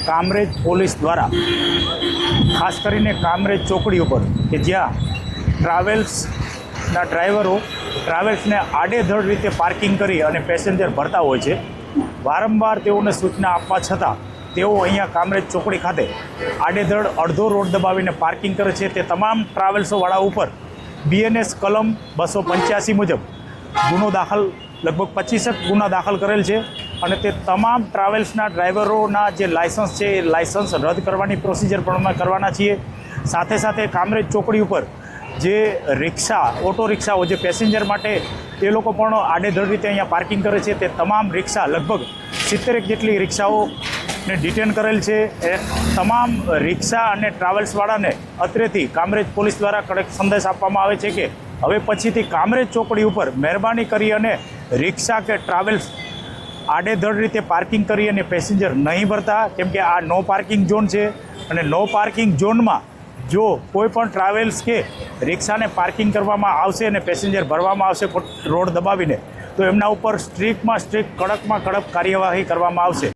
Kamrej police દ્વારા ખાસ કરીને કામરેજ ચોકડી ઉપર કે જ્યાં ટ્રાવેલ્સના ડ્રાઈવરો ટ્રાવેલ્સને આડેધડ રીતે પાર્કિંગ કરી અને પેસેન્જર ભરતા હોય છે, વારંવાર તેઓને સૂચના આપવા છતાં તેઓ અહીંયા કામરેજ ચોકડી ખાતે આડેધડ અડધો રોડ દબાવીને પાર્કિંગ કરે છે। તે તમામ ટ્રાવેલ્સોવાળા ઉપર BNS કલમ 285 મુજબ ગુનો દાખલ લગભગ 25 ગુના દાખલ કરેલ છે અને તે તમામ ટ્રાવેલ્સના ડ્રાઈવરોના જે લાયસન્સ છે એ લાયસન્સ રદ કરવાની પ્રોસિજર પણ અમે કરવાના છીએ। સાથે સાથે કામરેજ ચોકડી ઉપર જે રિક્ષા ઓટો રિક્ષાઓ જે પેસેન્જર માટે એ લોકો પણ આડેધડ રીતે અહીંયા પાર્કિંગ કરે છે, તે તમામ રિક્ષા લગભગ 70 જેટલી રિક્ષાઓને ડિટેન કરેલ છે। એ તમામ રિક્ષા અને ટ્રાવેલ્સવાળાને અત્રેથી કામરેજ પોલીસ દ્વારા કડક સંદેશ આપવામાં આવે છે કે હવે પછીથી કામરેજ ચોકડી ઉપર મહેરબાની કરી અને રિક્ષા કે ટ્રાવેલ્સ આડેધડ રીતે પાર્કિંગ કરી અને પેસેન્જર નહીં ભરતા, કેમ કે આ નો પાર્કિંગ ઝોન છે અને નો પાર્કિંગ ઝોનમાં જો કોઈ પણ ટ્રાવેલ્સ કે રિક્ષાને પાર્કિંગ કરવામાં આવશે અને પેસેન્જર ભરવામાં આવશે રોડ દબાવીને, તો એમના ઉપર સ્ટ્રિક્ટમાં સ્ટ્રિક્ટ કડકમાં કડક કાર્યવાહી કરવામાં આવશે।